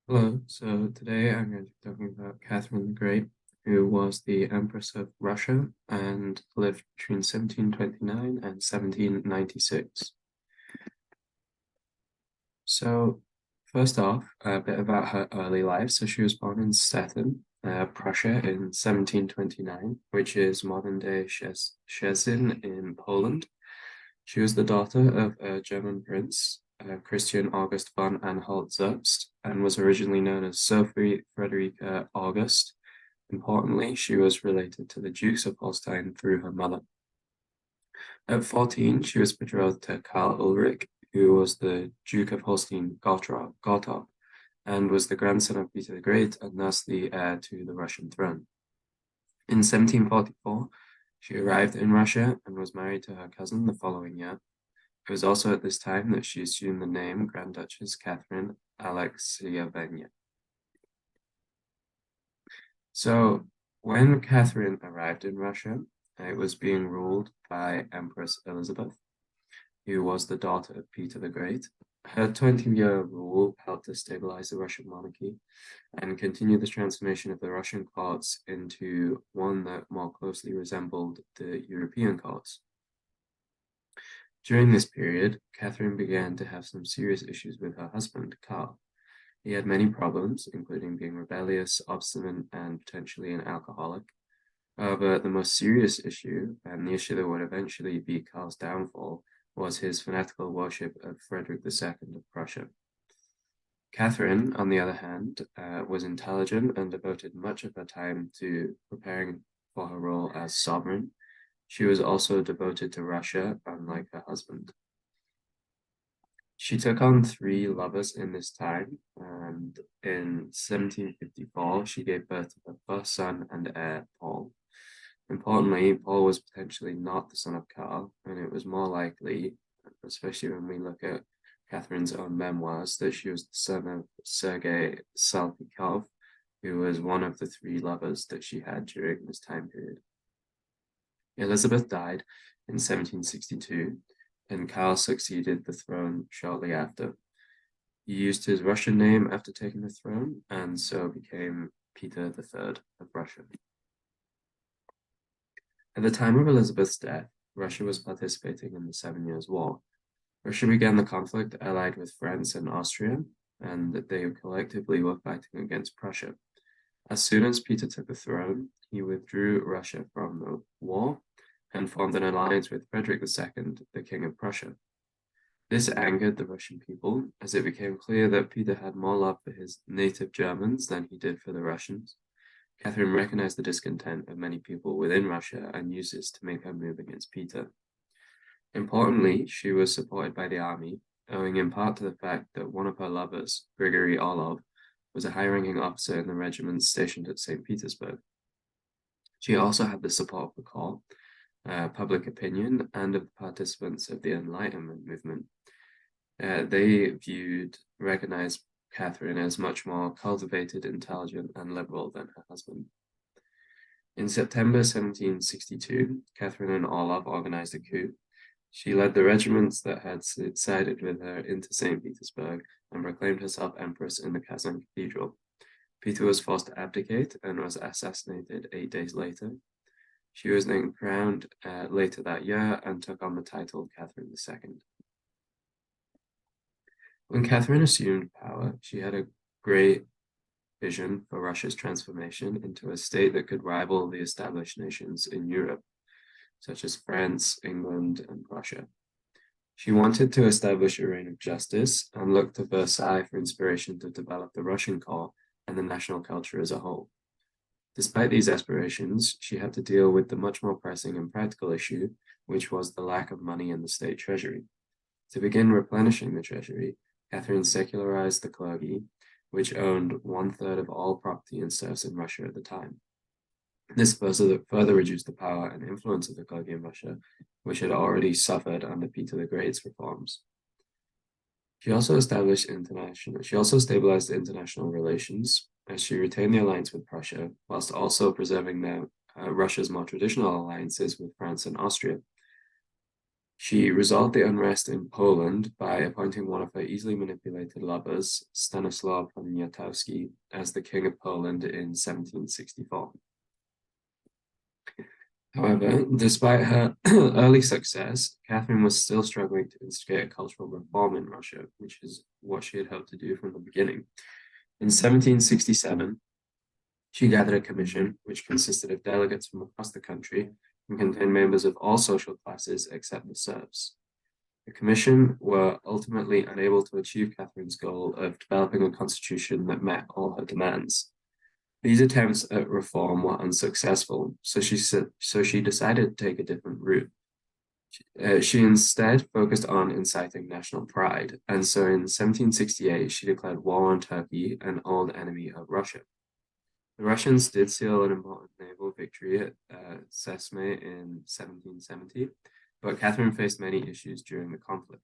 Hello, so today I'm going to be talking about Catherine the Great, who was the Empress of Russia and lived between 1729 and 1796. So, first off, a bit about her early life. So, she was born in Stettin, Prussia in 1729, which is modern-day Szczecin in Poland. She was the daughter of a German prince, Christian August von Anhalt-Zerbst, and was originally known as Sophie Frederica August. Importantly, she was related to the Dukes of Holstein through her mother. At 14, she was betrothed to Karl Ulrich, who was the Duke of Holstein-Gottorp, and was the grandson of Peter the Great and thus the heir to the Russian throne. In 1744, she arrived in Russia and was married to her cousin the following year. It was also at this time that she assumed the name Grand Duchess Catherine Alexeyevna. So, when Catherine arrived in Russia, it was being ruled by Empress Elizabeth, who was the daughter of Peter the Great. Her 20-year rule helped to stabilize the Russian monarchy and continue the transformation of the Russian courts into one that more closely resembled the European courts. During this period, Catherine began to have some serious issues with her husband, Karl. He had many problems, including being rebellious, obstinate, and potentially an alcoholic. However, the most serious issue, and the issue that would eventually be Karl's downfall, was his fanatical worship of Frederick II of Prussia. Catherine, on the other hand, was intelligent and devoted much of her time to preparing for her role as sovereign. She was also devoted to Russia, unlike her husband. She took on three lovers in this time, and in 1754, she gave birth to her first son and heir, Paul. Importantly, Paul was potentially not the son of Karl, and it was more likely, especially when we look at Catherine's own memoirs, that she was the son of Sergei Saltykov, who was one of the three lovers that she had during this time period. Elizabeth died in 1762, and Karl succeeded the throne shortly after. He used his Russian name after taking the throne, and so became Peter III of Russia. At the time of Elizabeth's death, Russia was participating in the Seven Years' War. Russia began the conflict allied with France and Austria, and that they collectively were fighting against Prussia. As soon as Peter took the throne, he withdrew Russia from the war and formed an alliance with Frederick II, the King of Prussia. This angered the Russian people, as it became clear that Peter had more love for his native Germans than he did for the Russians. Catherine recognized the discontent of many people within Russia and used this to make her move against Peter. Importantly, she was supported by the army, owing in part to the fact that one of her lovers, Grigory Orlov, was a high-ranking officer in the regiment stationed at St. Petersburg. She also had the support of the court, public opinion, and of the participants of the Enlightenment movement. They recognized Catherine as much more cultivated, intelligent, and liberal than her husband. In September 1762, Catherine and Orlov organized a coup. She led the regiments that had sided with her into St. Petersburg and proclaimed herself empress in the Kazan Cathedral. Peter was forced to abdicate and was assassinated 8 days later. She was then crowned later that year and took on the title Catherine II. When Catherine assumed power, she had a great vision for Russia's transformation into a state that could rival the established nations in Europe, such as France, England, and Prussia. She wanted to establish a reign of justice and looked to Versailles for inspiration to develop the Russian court and the national culture as a whole. Despite these aspirations, she had to deal with the much more pressing and practical issue, which was the lack of money in the state treasury. To begin replenishing the treasury, Catherine secularized the clergy, which owned 1/3 of all property and serfs in Russia at the time. This further reduced the power and influence of the clergy in Russia, which had already suffered under Peter the Great's reforms. She also stabilized international relations as she retained the alliance with Prussia, whilst also preserving Russia's more traditional alliances with France and Austria. She resolved the unrest in Poland by appointing one of her easily manipulated lovers, Stanislaw Poniatowski, as the King of Poland in 1764. However, despite her early success, Catherine was still struggling to instigate a cultural reform in Russia, which is what she had hoped to do from the beginning. In 1767, she gathered a commission, which consisted of delegates from across the country and contained members of all social classes except the serfs. The commission were ultimately unable to achieve Catherine's goal of developing a constitution that met all her demands. These attempts at reform were unsuccessful, so she decided to take a different route. She instead focused on inciting national pride, and so in 1768 she declared war on Turkey, an old enemy of Russia. The Russians did seal an important naval victory at Sesme in 1770, but Catherine faced many issues during the conflict.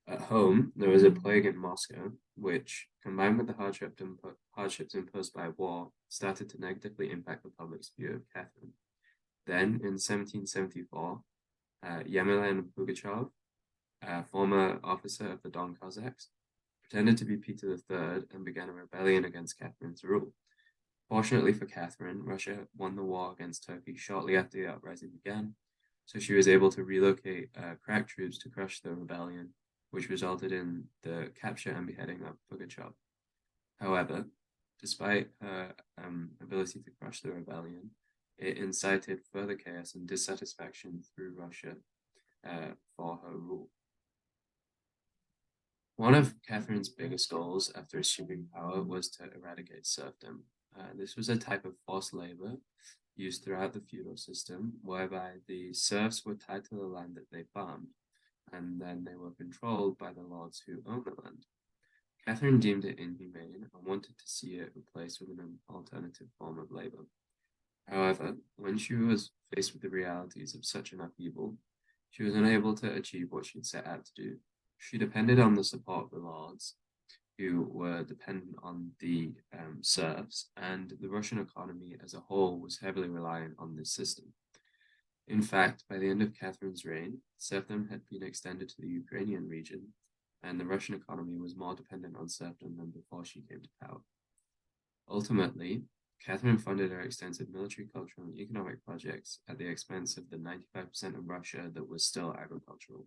At home, there was a plague in Moscow, which, combined with the hardships imposed by war, started to negatively impact the public's view of Catherine. Then, in 1774, Yemelin Pugachev, a former officer of the Don Cossacks, pretended to be Peter III and began a rebellion against Catherine's rule. Fortunately for Catherine, Russia won the war against Turkey shortly after the uprising began, so she was able to relocate crack troops to crush the rebellion, which resulted in the capture and beheading of Pugachev. However, despite her ability to crush the rebellion, it incited further chaos and dissatisfaction through Russia for her rule. One of Catherine's biggest goals after assuming power was to eradicate serfdom. This was a type of forced labor used throughout the feudal system, whereby the serfs were tied to the land that they farmed, and then they were controlled by the lords who owned the land. Catherine deemed it inhumane and wanted to see it replaced with an alternative form of labor. However, when she was faced with the realities of such an upheaval, she was unable to achieve what she'd set out to do. She depended on the support of the lords, who were dependent on the serfs, and the Russian economy as a whole was heavily reliant on this system. In fact, by the end of Catherine's reign, serfdom had been extended to the Ukrainian region, and the Russian economy was more dependent on serfdom than before she came to power. Ultimately, Catherine funded her extensive military, cultural, and economic projects at the expense of the 95% of Russia that was still agricultural.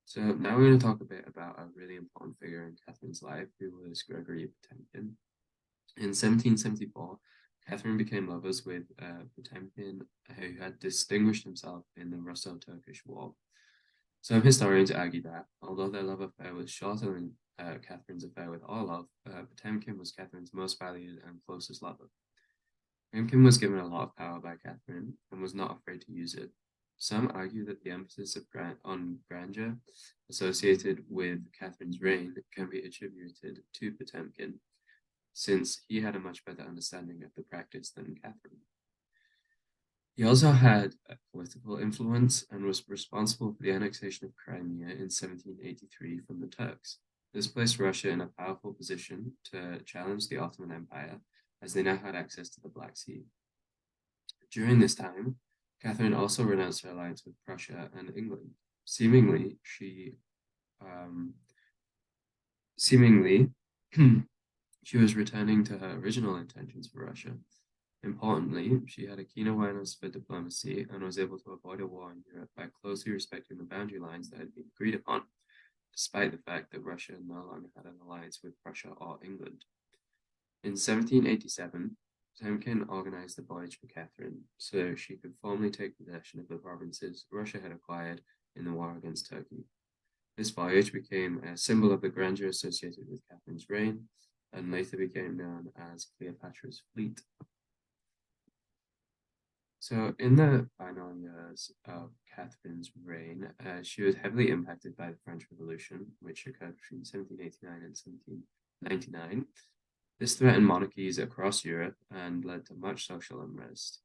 So now we're going to talk a bit about a really important figure in Catherine's life, who was Gregory Potemkin. In 1774, Catherine became lovers with Potemkin, who had distinguished himself in the Russo-Turkish War. Some historians argue that, although their love affair was shorter than Catherine's affair with Orlov, Potemkin was Catherine's most valued and closest lover. Potemkin was given a lot of power by Catherine and was not afraid to use it. Some argue that the emphasis on grandeur associated with Catherine's reign can be attributed to Potemkin, since he had a much better understanding of the practice than Catherine. He also had a political influence and was responsible for the annexation of Crimea in 1783 from the Turks. This placed Russia in a powerful position to challenge the Ottoman Empire, as they now had access to the Black Sea. During this time, Catherine also renounced her alliance with Prussia and England. Seemingly, she was returning to her original intentions for Russia. Importantly, she had a keen awareness for diplomacy and was able to avoid a war in Europe by closely respecting the boundary lines that had been agreed upon, despite the fact that Russia no longer had an alliance with Prussia or England. In 1787, Potemkin organized a voyage for Catherine so she could formally take possession of the provinces Russia had acquired in the war against Turkey. This voyage became a symbol of the grandeur associated with Catherine's reign and later became known as Cleopatra's Fleet. So in the final years of Catherine's reign, she was heavily impacted by the French Revolution, which occurred between 1789 and 1799. This threatened monarchies across Europe and led to much social unrest.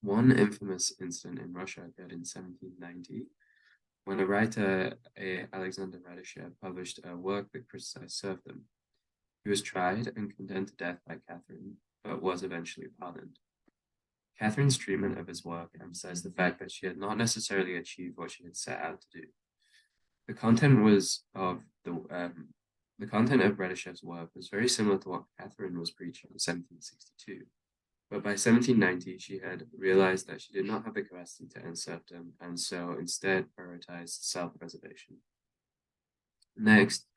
One infamous incident in Russia occurred in 1790, when a writer, Alexander Radishev, published a work that criticized serfdom. He was tried and condemned to death by Catherine, but was eventually pardoned. Catherine's treatment of his work emphasized the fact that she had not necessarily achieved what she had set out to do. The content was of the content of Radishev's work was very similar to what Catherine was preaching in 1762. But by 1790, she had realized that she did not have the capacity to end serfdom, and so instead prioritized self-preservation. Next,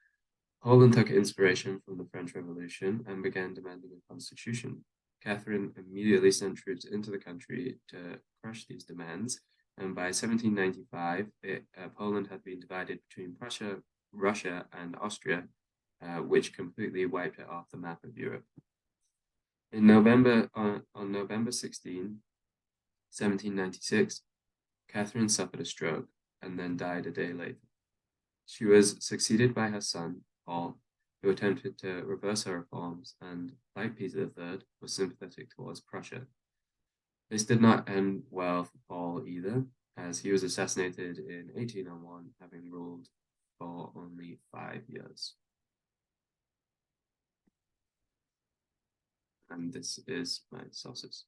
Poland took inspiration from the French Revolution and began demanding a constitution. Catherine immediately sent troops into the country to crush these demands, and by 1795, Poland had been divided between Prussia, Russia, and Austria, which completely wiped it off the map of Europe. On November 16, 1796, Catherine suffered a stroke and then died a day later. She was succeeded by her son, Paul, who attempted to reverse her reforms and, like Peter III, was sympathetic towards Prussia. This did not end well for Paul either, as he was assassinated in 1801, having ruled for only 5 years. And this is my sources.